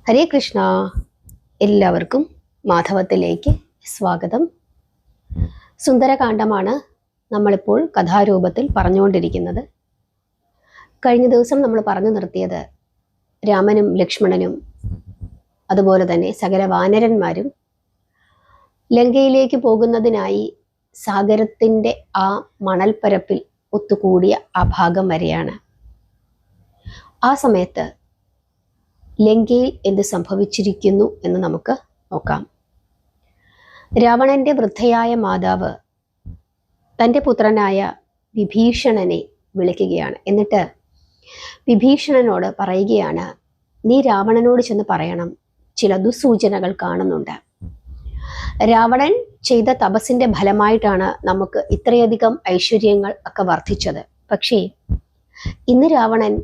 ഹരേ കൃഷ്ണ. എല്ലാവർക്കും മാധവത്തിലേക്ക് സ്വാഗതം. സുന്ദരകാന്ഡമാണ് നമ്മളിപ്പോൾ കഥാരൂപത്തിൽ പറഞ്ഞുകൊണ്ടിരിക്കുന്നത്. കഴിഞ്ഞ ദിവസം നമ്മൾ പറഞ്ഞു നിർത്തിയത് രാമനും ലക്ഷ്മണനും അതുപോലെ തന്നെ സകല വാനരന്മാരും ലങ്കയിലേക്ക് പോകുന്നതിനായി സാഗരത്തിൻ്റെ ആ മണൽപ്പരപ്പിൽ ഒത്തുകൂടിയ ആ ഭാഗം വരെയാണ്. ആ സമയത്ത് ലങ്കയിൽ എന്ത് സംഭവിച്ചിരിക്കുന്നു എന്ന് നമുക്ക് നോക്കാം. രാവണന്റെ വൃദ്ധയായ മാതാവ് തൻ്റെ പുത്രനായ വിഭീഷണനെ വിളിക്കുകയാണ്. എന്നിട്ട് വിഭീഷണനോട് പറയുകയാണ്, നീ രാവണനോട് ചെന്ന് പറയണം, ചില ദുസൂചനകൾ കാണുന്നുണ്ട്. രാവണൻ ചെയ്ത തപസ്സിന്റെ ഫലമായിട്ടാണ് നമുക്ക് ഇത്രയധികം ഐശ്വര്യങ്ങൾ ഒക്കെ വർദ്ധിച്ചത്. പക്ഷേ ഇന്ന് രാവണൻ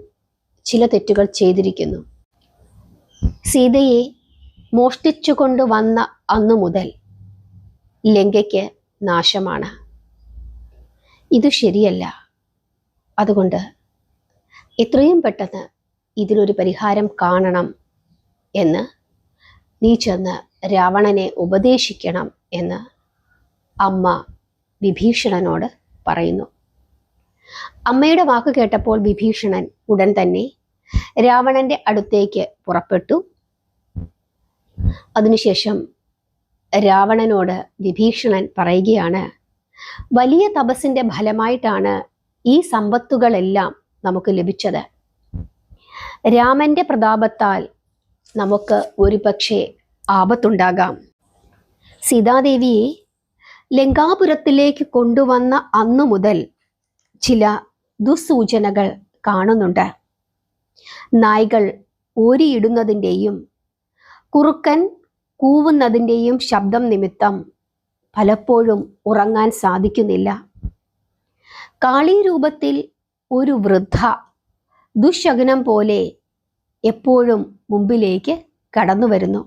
ചില തെറ്റുകൾ ചെയ്തിരിക്കുന്നു. സീതയെ മോഷ്ടിച്ചു കൊണ്ടുവന്ന അന്നു മുതൽ ലങ്കയ്ക്ക് നാശമാണ്. ഇത് ശരിയല്ല. അതുകൊണ്ട് എത്രയും പെട്ടെന്ന് ഇതിനൊരു പരിഹാരം കാണണം എന്ന് നീ ചെന്ന് രാവണനെ ഉപദേശിക്കണം എന്ന് അമ്മ വിഭീഷണനോട് പറയുന്നു. അമ്മയുടെ വാക്ക് കേട്ടപ്പോൾ വിഭീഷണൻ ഉടൻ തന്നെ രാവണന്റെ അടുത്തേക്ക് പുറപ്പെട്ടു. അതിനുശേഷം രാവണനോട് വിഭീഷണൻ പറയുകയാണ്, വലിയ തപസ്സിന്റെ ഫലമായിട്ടാണ് ഈ സമ്പത്തുകളെല്ലാം നമുക്ക് ലഭിച്ചത്. രാമന്റെ പ്രതാപത്താൽ നമുക്ക് ഒരുപക്ഷെ ആപത്തുണ്ടാകാം. സീതാദേവിയെ ലങ്കാപുരത്തിലേക്ക് കൊണ്ടുവന്ന അന്നു മുതൽ ചില ദുസൂചനകൾ കാണുന്നുണ്ട്. നായ്കൾ ഓരിയിടുന്നതിൻ്റെയും കുറുക്കൻ കൂവുന്നതിൻ്റെയും ശബ്ദം നിമിത്തം പലപ്പോഴും ഉറങ്ങാൻ സാധിക്കുന്നില്ല. കാളി രൂപത്തിൽ ഒരു വൃദ്ധ ദുശകുനം പോലെ എപ്പോഴും മുമ്പിലേക്ക് കടന്നു വരുന്നു.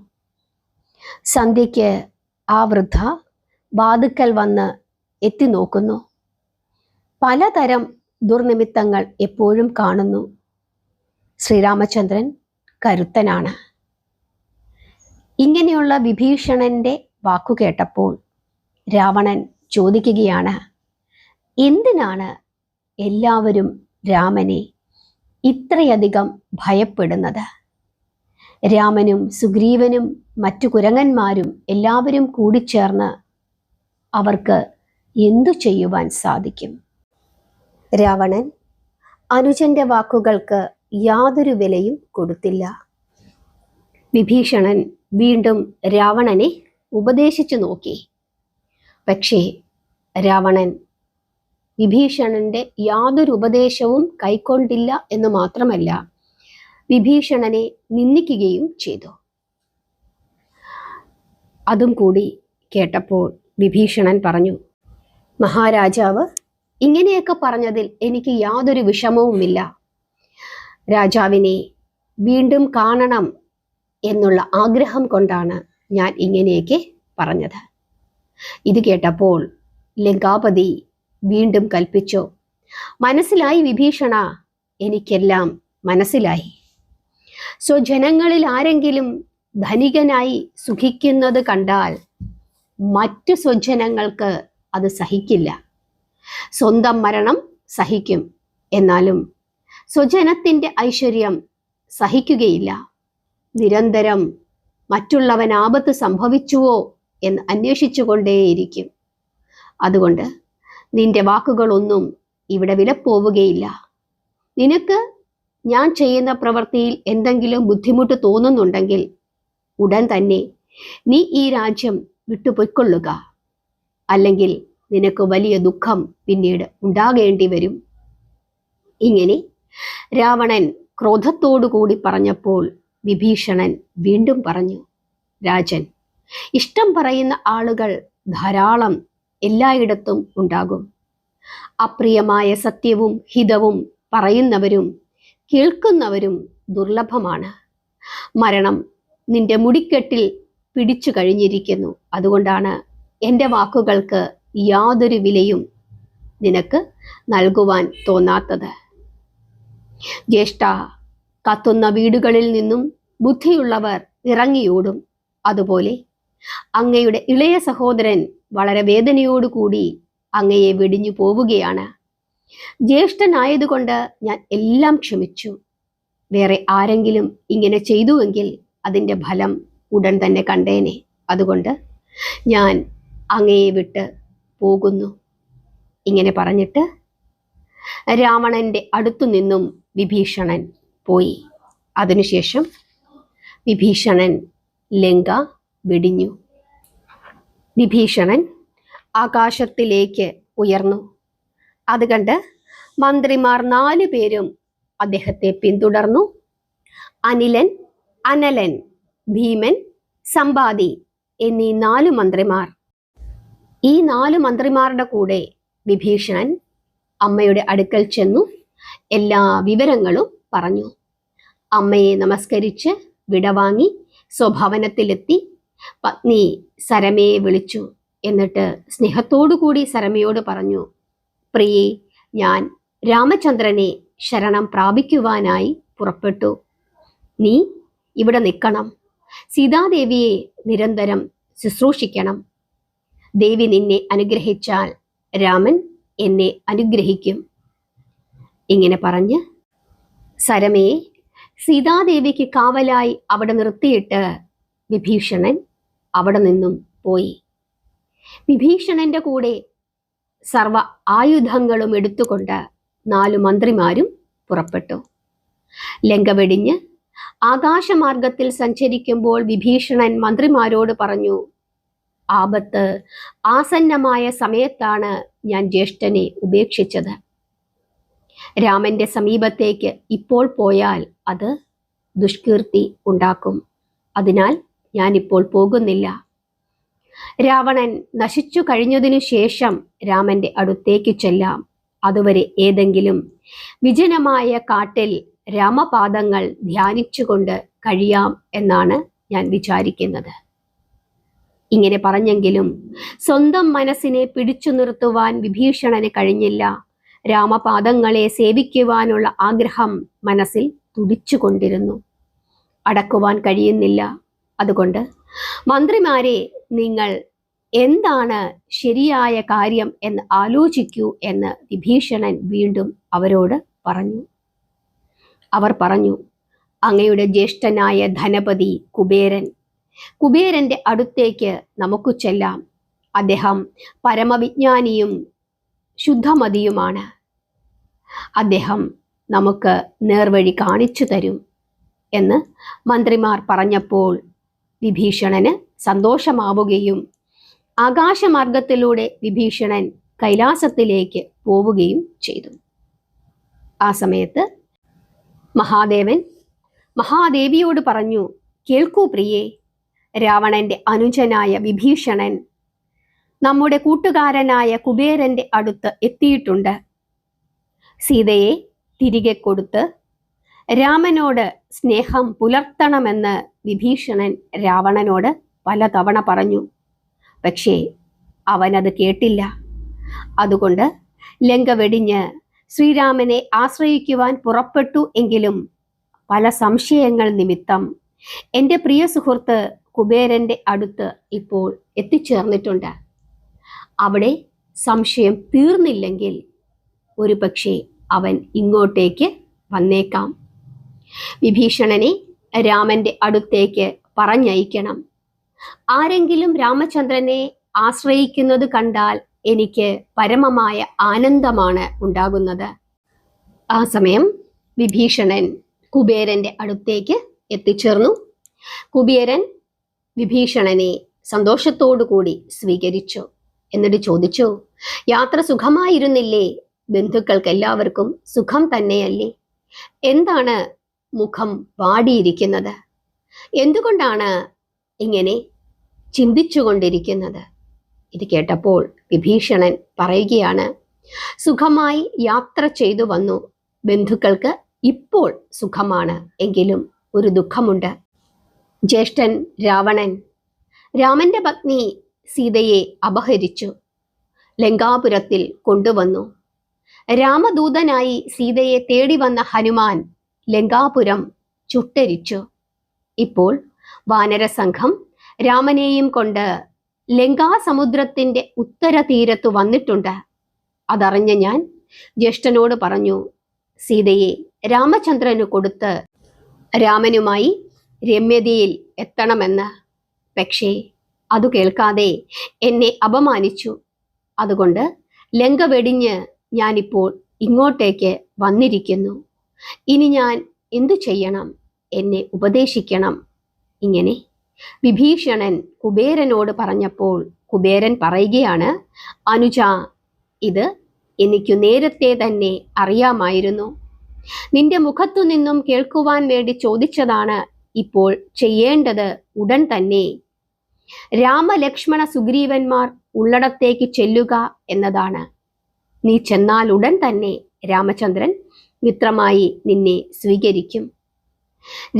സന്ധ്യയ്ക്ക് ആ വൃദ്ധ വാതുക്കൽ വന്ന് എത്തി നോക്കുന്നു. പലതരം ദുർനിമിത്തങ്ങൾ എപ്പോഴും കാണുന്നു. ശ്രീരാമചന്ദ്രൻ കരുത്തനാണ്. ഇങ്ങനെയുള്ള വിഭീഷണന്റെ വാക്കു കേട്ടപ്പോൾ രാവണൻ ചോദിക്കുകയാണ്, എന്തിനാണ് എല്ലാവരും രാമനെ ഇത്രയധികം ഭയപ്പെടുന്നത്? രാമനും സുഗ്രീവനും മറ്റു കുരങ്ങന്മാരും എല്ലാവരും കൂടിച്ചേർന്ന് അവർക്ക് എന്തു ചെയ്യുവാൻ സാധിക്കും? രാവണൻ അനുജന്റെ വാക്കുകൾക്ക് യാതൊരു വിലയും കൊടുത്തില്ല. വിഭീഷണൻ വീണ്ടും രാവണനെ ഉപദേശിച്ചു നോക്കി. പക്ഷേ രാവണൻ വിഭീഷണന്റെ യാതൊരു ഉപദേശവും കൈക്കൊണ്ടില്ല എന്ന് മാത്രമല്ല, വിഭീഷണനെ നിന്ദിക്കുകയും ചെയ്തു. അതും കൂടി കേട്ടപ്പോൾ വിഭീഷണൻ പറഞ്ഞു, മഹാരാജാവ് ഇങ്ങനെയൊക്കെ പറഞ്ഞതിൽ എനിക്ക് യാതൊരു വിഷമവുമില്ല. രാജാവിനെ വീണ്ടും കാണണം എന്നുള്ള ആഗ്രഹം കൊണ്ടാണ് ഞാൻ ഇങ്ങനെയൊക്കെ പറഞ്ഞത്. ഇത് കേട്ടപ്പോൾ ലങ്കാപതി വീണ്ടും കൽപ്പിച്ചു, മനസ്സിലായി വിഭീഷണ, എനിക്കെല്ലാം മനസ്സിലായി. സ്വജനങ്ങളിൽ ആരെങ്കിലും ധനികനായി സുഖിക്കുന്നത് കണ്ടാൽ മറ്റു സ്വജനങ്ങൾക്ക് അത് സഹിക്കില്ല. സ്വന്തം മരണം സഹിക്കും, എന്നാലും സ്വജനത്തിൻ്റെ ഐശ്വര്യം സഹിക്കുകയില്ല. നിരന്തരം മറ്റുള്ളവൻ ആപത്ത് സംഭവിച്ചുവോ എന്ന് അന്വേഷിച്ചുകൊണ്ടേയിരിക്കും. അതുകൊണ്ട് നിന്റെ വാക്കുകളൊന്നും ഇവിടെ വിലപ്പോവുകയില്ല. നിനക്ക് ഞാൻ ചെയ്യുന്ന പ്രവൃത്തിയിൽ എന്തെങ്കിലും ബുദ്ധിമുട്ട് തോന്നുന്നുണ്ടെങ്കിൽ ഉടൻ തന്നെ നീ ഈ രാജ്യം വിട്ടുപൊയ്ക്കൊള്ളുക. അല്ലെങ്കിൽ നിനക്ക് വലിയ ദുഃഖം പിന്നീട് ഉണ്ടാകേണ്ടി വരും. ഇങ്ങനെ രാവണൻ ക്രോധത്തോടു കൂടി പറഞ്ഞപ്പോൾ വിഭീഷണൻ വീണ്ടും പറഞ്ഞു, രാജൻ, ഇഷ്ടം പറയുന്ന ആളുകൾ ധാരാളം എല്ലായിടത്തും ഉണ്ടാകും. അപ്രിയമായ സത്യവും ഹിതവും പറയുന്നവരും കേൾക്കുന്നവരും ദുർലഭമാണ്. മരണം നിന്റെ മുടിക്കെട്ടിൽ പിടിച്ചു കഴിഞ്ഞിരിക്കുന്നു. അതുകൊണ്ടാണ് എൻ്റെ വാക്കുകൾക്ക് യാതൊരു വിലയും നിനക്ക് നൽകുവാൻ തോന്നാത്തത്. ജ്യേഷ്ഠ, കത്തുന്ന വീടുകളിൽ നിന്നും ബുദ്ധിയുള്ളവർ ഇറങ്ങിയോടും. അതുപോലെ അങ്ങയുടെ ഇളയ സഹോദരൻ വളരെ വേദനയോടുകൂടി അങ്ങയെ വെടിഞ്ഞു പോവുകയാണ്. ജ്യേഷ്ഠനായതുകൊണ്ട് ഞാൻ എല്ലാം ക്ഷമിച്ചു. വേറെ ആരെങ്കിലും ഇങ്ങനെ ചെയ്തുവെങ്കിൽ അതിൻ്റെ ഫലം ഉടൻ തന്നെ കണ്ടേനെ. അതുകൊണ്ട് ഞാൻ അങ്ങയെ വിട്ട് പോകുന്നു. ഇങ്ങനെ പറഞ്ഞിട്ട് രാവണന്റെ അടുത്തു നിന്നും വിഭീഷണൻ പോയി. അതിനുശേഷം വിഭീഷണൻ ലങ്ക വെടിഞ്ഞു. വിഭീഷണൻ ആകാശത്തിലേക്ക് ഉയർന്നു. അത് കണ്ട് മന്ത്രിമാർ 4 പേരും അദ്ദേഹത്തെ പിന്തുടർന്നു. അനിലൻ, അനലൻ, ഭീമൻ, സമ്പാതി എന്നീ 4 മന്ത്രിമാർ. ഈ 4 മന്ത്രിമാരുടെ കൂടെ വിഭീഷണൻ അമ്മയുടെ അടുക്കൽ ചെന്നു എല്ലാ വിവരങ്ങളും പറഞ്ഞു. അമ്മയെ നമസ്കരിച്ച് വിടവാങ്ങി സ്വഭവനത്തിലെത്തി പത്നി സരമയെ വിളിച്ചു. എന്നിട്ട് സ്നേഹത്തോടുകൂടി സരമയോട് പറഞ്ഞു, പ്രിയേ, ഞാൻ രാമചന്ദ്രനെ ശരണം പ്രാപിക്കുവാനായി പുറപ്പെട്ടു. നീ ഇവിടെ നിൽക്കണം. സീതാദേവിയെ നിരന്തരം ശുശ്രൂഷിക്കണം. ദേവി നിന്നെ അനുഗ്രഹിച്ചാൽ രാമൻ എന്നെ അനുഗ്രഹിക്കും. ഇങ്ങനെ പറഞ്ഞ് സരമയെ സീതാദേവിക്ക് കാവലായി അവിടെ നിർത്തിയിട്ട് വിഭീഷണൻ അവിടെ നിന്നും പോയി. വിഭീഷണന്റെ കൂടെ സർവ ആയുധങ്ങളും എടുത്തുകൊണ്ട് 4 മന്ത്രിമാരും പുറപ്പെട്ടു. ലങ്ക വെടിഞ്ഞ് ആകാശമാർഗത്തിൽ സഞ്ചരിക്കുമ്പോൾ വിഭീഷണൻ മന്ത്രിമാരോട് പറഞ്ഞു, ആപത്ത് ആസന്നമായ സമയത്താണ് ഞാൻ ജ്യേഷ്ഠനെ ഉപേക്ഷിച്ചത്. രാമന്റെ സമീപത്തേക്ക് ഇപ്പോൾ പോയാൽ അത് ദുഷ്കീർത്തി ഉണ്ടാക്കും. അതിനാൽ ഞാനിപ്പോൾ പോകുന്നില്ല. രാവണൻ നശിച്ചു കഴിഞ്ഞതിനു ശേഷം രാമന്റെ അടുത്തേക്ക് ചെല്ലാം. അതുവരെ ഏതെങ്കിലും വിജനമായ കാട്ടിൽ രാമപാദങ്ങൾ ധ്യാനിച്ചുകൊണ്ട് കഴിയാം എന്നാണ് ഞാൻ വിചാരിക്കുന്നത്. ഇങ്ങനെ പറഞ്ഞെങ്കിലും സ്വന്തം മനസ്സിനെ പിടിച്ചു നിർത്തുവാൻ വിഭീഷണന് കഴിഞ്ഞില്ല. രാമപാദങ്ങളെ സേവിക്കുവാനുള്ള ആഗ്രഹം മനസ്സിൽ തുടിച്ചുകൊണ്ടിരുന്നു. അടക്കുവാൻ കഴിയുന്നില്ല. അതുകൊണ്ട് മന്ത്രിമാരെ, നിങ്ങൾ എന്താണ് ശരിയായ കാര്യം എന്ന് ആലോചിക്കൂ എന്ന് വിഭീഷണൻ വീണ്ടും അവരോട് പറഞ്ഞു. അവർ പറഞ്ഞു, അങ്ങയുടെ ജ്യേഷ്ഠനായ ധനപതി കുബേരന്റെ അടുത്തേക്ക് നമുക്ക് ചെല്ലാം. അദ്ദേഹം പരമവിജ്ഞാനിയും ശുദ്ധമതിയുമാണ്. അദ്ദേഹം നമുക്ക് നേർവഴി കാണിച്ചു തരും എന്ന് മന്ത്രിമാർ പറഞ്ഞപ്പോൾ വിഭീഷണന് സന്തോഷമാവുകയും ആകാശമാർഗത്തിലൂടെ വിഭീഷണൻ കൈലാസത്തിലേക്ക് പോവുകയും ചെയ്തു. ആ സമയത്ത് മഹാദേവൻ മഹാദേവിയോട് പറഞ്ഞു, കേൾക്കൂ പ്രിയേ, രാവണന്റെ അനുജനായ വിഭീഷണൻ നമ്മുടെ കൂട്ടുകാരനായ കുബേരന്റെ അടുത്ത് എത്തിയിട്ടുണ്ട്. സീതയെ തിരികെ കൊടുത്ത് രാമനോട് സ്നേഹം പുലർത്തണമെന്ന് വിഭീഷണൻ രാവണനോട് പലതവണ പറഞ്ഞു. പക്ഷേ അവനത് കേട്ടില്ല. അതുകൊണ്ട് ലങ്ക വെടിഞ്ഞ് ശ്രീരാമനെ ആശ്രയിക്കുവാൻ പുറപ്പെട്ടു. എങ്കിലും പല സംശയങ്ങൾ നിമിത്തം എൻ്റെ പ്രിയ സുഹൃത്ത് കുബേരന്റെ അടുത്ത് ഇപ്പോൾ എത്തിച്ചേർന്നിട്ടുണ്ട്. അവിടെ സംശയം തീർന്നില്ലെങ്കിൽ ഒരു പക്ഷേ അവൻ ഇങ്ങോട്ടേക്ക് വന്നേക്കാം. വിഭീഷണനെ രാമന്റെ അടുത്തേക്ക് പറഞ്ഞയക്കണം. ആരെങ്കിലും രാമചന്ദ്രനെ ആശ്രയിക്കുന്നത് കണ്ടാൽ എനിക്ക് പരമമായ ആനന്ദമാണ് ഉണ്ടാകുന്നത്. ആ സമയം വിഭീഷണൻ കുബേരന്റെ അടുത്തേക്ക് എത്തിച്ചേർന്നു. കുബേരൻ വിഭീഷണനെ സന്തോഷത്തോടു കൂടി സ്വീകരിച്ചു. എന്നിട്ട് ചോദിച്ചു, യാത്ര സുഖമായിരുന്നില്ലേ? ബന്ധുക്കൾക്ക് എല്ലാവർക്കും സുഖം തന്നെയല്ലേ? എന്താണ് മുഖം വാടിയിരിക്കുന്നത്? എന്തുകൊണ്ടാണ് ഇങ്ങനെ ചിന്തിച്ചുകൊണ്ടിരിക്കുന്നത്? ഇത് കേട്ടപ്പോൾ വിഭീഷണൻ പറയുകയാണ്, സുഖമായി യാത്ര ചെയ്തു വന്നു. ബന്ധുക്കൾക്ക് ഇപ്പോൾ സുഖമാണ്. എങ്കിലും ഒരു ദുഃഖമുണ്ട്. ജ്യേഷ്ഠൻ രാവണൻ രാമന്റെ പത്നി സീതയെ അപഹരിച്ചു ലങ്കാപുരത്തിൽ കൊണ്ടുവന്നു. രാമദൂതനായി സീതയെ തേടി വന്ന ഹനുമാൻ ലങ്കാപുരം ചുട്ടരിച്ചു. ഇപ്പോൾ വാനരസംഘം രാമനെയും കൊണ്ട് ലങ്കാസമുദ്രത്തിന്റെ ഉത്തര തീരത്തു വന്നിട്ടുണ്ട്. അതറിഞ്ഞ ഞാൻ ജ്യേഷ്ഠനോട് പറഞ്ഞു, സീതയെ രാമചന്ദ്രന് കൊടുത്ത് രാമനുമായി രമ്യതയിൽ എത്തണമെന്ന്. പക്ഷേ അതു കേൾക്കാതെ എന്നെ അപമാനിച്ചു. അതുകൊണ്ട് ലങ്ക വെടിഞ്ഞ് ഞാനിപ്പോൾ ഇങ്ങോട്ടേക്ക് വന്നിരിക്കുന്നു. ഇനി ഞാൻ എന്തു ചെയ്യണം? എന്നെ ഉപദേശിക്കണം. ഇങ്ങനെ വിഭീഷണൻ കുബേരനോട് പറഞ്ഞപ്പോൾ കുബേരൻ പറയുകയാണ്, അനുജ, ഇത് എനിക്ക് നേരത്തെ തന്നെ അറിയാമായിരുന്നു. നിന്റെ മുഖത്തു നിന്നും കേൾക്കുവാൻ വേണ്ടി ചോദിച്ചതാണ്. ഇപ്പോൾ ചെയ്യേണ്ടത് ഉടൻ തന്നെ രാമലക്ഷ്മണ സുഗ്രീവന്മാർ ഉള്ളിടത്തേക്ക് ചെല്ലുക എന്നതാണ്. നീ ചെന്നാൽ ഉടൻ തന്നെ രാമചന്ദ്രൻ മിത്രമായി നിന്നെ സ്വീകരിക്കും.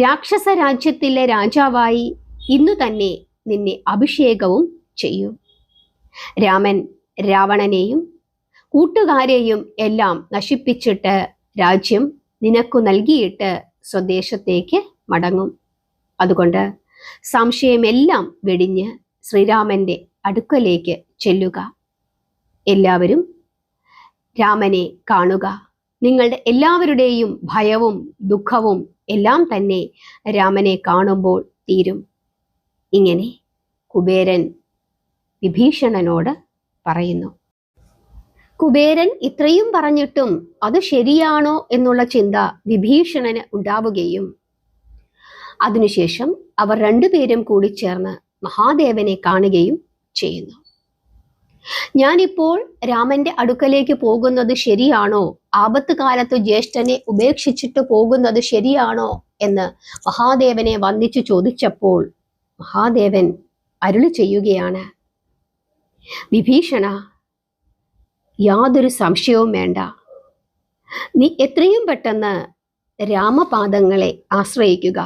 രാക്ഷസ രാജ്യത്തിലെ രാജാവായി ഇന്നു തന്നെ നിന്നെ അഭിഷേകവും ചെയ്യും. രാമൻ രാവണനെയും കൂട്ടുകാരെയും എല്ലാം നശിപ്പിച്ചിട്ട് രാജ്യം നിനക്കു നൽകിയിട്ട് സ്വദേശത്തേക്ക് മടങ്ങും. അതുകൊണ്ട് സംശയമെല്ലാം വെടിഞ്ഞ് ശ്രീരാമന്റെ അടുക്കലേക്ക് ചെല്ലുക. എല്ലാവരും രാമനെ കാണുക. നിങ്ങളുടെ എല്ലാവരുടെയും ഭയവും ദുഃഖവും എല്ലാം തന്നെ രാമനെ കാണുമ്പോൾ തീരും. ഇങ്ങനെ കുബേരൻ വിഭീഷണനോട് പറയുന്നു. കുബേരൻ ഇത്രയും പറഞ്ഞിട്ടും അത് ശരിയാണോ എന്നുള്ള ചിന്ത വിഭീഷണന് ഉണ്ടാവുകയും അതിനുശേഷം അവർ രണ്ടുപേരും കൂടി ചേർന്ന് മഹാദേവനെ കാണുകയും ചെയ്യുന്നു. ഞാനിപ്പോൾ രാമന്റെ അടുക്കലേക്ക് പോകുന്നത് ശരിയാണോ? ആപത്ത് കാലത്ത് ജ്യേഷ്ഠനെ ഉപേക്ഷിച്ചിട്ട് പോകുന്നത് ശരിയാണോ എന്ന് മഹാദേവനെ വന്ദിച്ചു ചോദിച്ചപ്പോൾ മഹാദേവൻ അരുളി ചെയ്യുകയാണ്, വിഭീഷണ, യാതൊരു സംശയവും വേണ്ട. നീ എത്രയും പെട്ടെന്ന് രാമപാദങ്ങളെ ആശ്രയിക്കുക.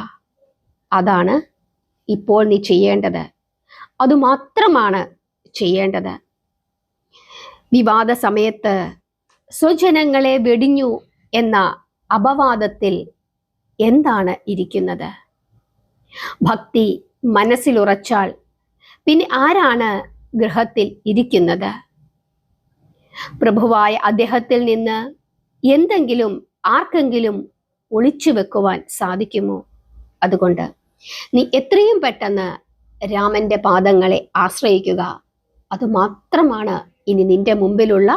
അതാണ് ഇപ്പോൾ നീ ചെയ്യേണ്ടത്. അതുമാത്രമാണ് ചെയ്യേണ്ടത്. വിവാദ സമയത്ത് സ്വജനങ്ങളെ വെടിഞ്ഞു എന്ന അപവാദത്തിൽ എന്താണ് ഇരിക്കുന്നത്? ഭക്തി മനസ്സിലുറച്ചാൽ പിന്നെ ആരാണ് ഗൃഹത്തിൽ ഇരിക്കുന്നത്? പ്രഭുവായ അദ്ദേഹത്തിൽ നിന്ന് എന്തെങ്കിലും ആർക്കെങ്കിലും ഒളിച്ചു വെക്കുവാൻ സാധിക്കുമോ? അതുകൊണ്ട് നീ എത്രയും പെട്ടെന്ന് രാമന്റെ പാദങ്ങളെ ആശ്രയിക്കുക. അതുമാത്രമാണ് ഇനി നിന്റെ മുമ്പിലുള്ള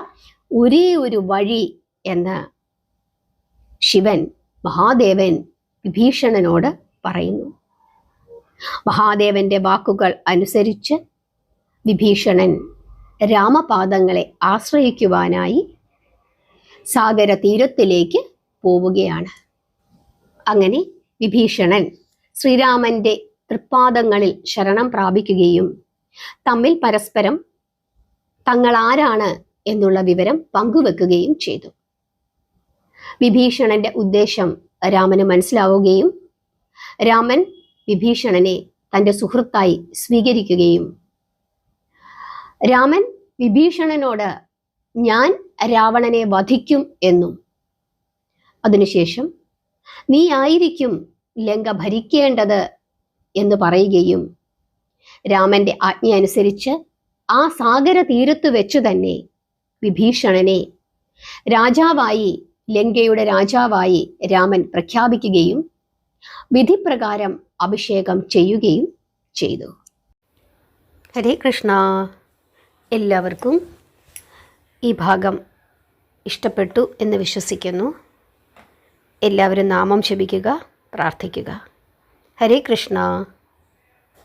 ഒരേ ഒരു വഴി എന്ന് ശിവൻ മഹാദേവൻ വിഭീഷണനോട് പറയുന്നു. മഹാദേവന്റെ വാക്കുകൾ അനുസരിച്ച് വിഭീഷണൻ രാമപാദങ്ങളെ ആശ്രയിക്കുവാനായി സാഗര തീരത്തിലേക്ക് പോവുകയാണ്. അങ്ങനെ വിഭീഷണൻ ശ്രീരാമന്റെ തൃപ്പാദങ്ങളിൽ ശരണം പ്രാപിക്കുകയും തമ്മിൽ പരസ്പരം തങ്ങൾ ആരാണ് എന്നുള്ള വിവരം പങ്കുവെക്കുകയും ചെയ്തു. വിഭീഷണന്റെ ഉദ്ദേശം രാമന് മനസ്സിലാവുകയും രാമൻ വിഭീഷണനെ തൻ്റെ സുഹൃത്തായി സ്വീകരിക്കുകയും രാമൻ വിഭീഷണനോട് ഞാൻ രാവണനെ വധിക്കും എന്നും അതിനുശേഷം നീ ആയിരിക്കും ലങ്ക ഭരിക്കേണ്ടത് എന്ന് പറയുകയും രാമന്റെ ആജ്ഞ അനുസരിച്ച് ആ സാഗര തീരത്ത് വെച്ച് തന്നെ വിഭീഷണനെ രാജാവായി ലങ്കയുടെ രാജാവായി രാമൻ പ്രഖ്യാപിക്കുകയും വിധിപ്രകാരം അഭിഷേകം ചെയ്യുകയും ചെയ്തു. ഹരേ കൃഷ്ണ. എല്ലാവർക്കും ഈ ഭാഗം ഇഷ്ടപ്പെട്ടു എന്ന് വിശ്വസിക്കുന്നു. എല്ലാവരും നാമം ജപിക്കുക, പ്രാർത്ഥിക്കുക. ഹരേ കൃഷ്ണ.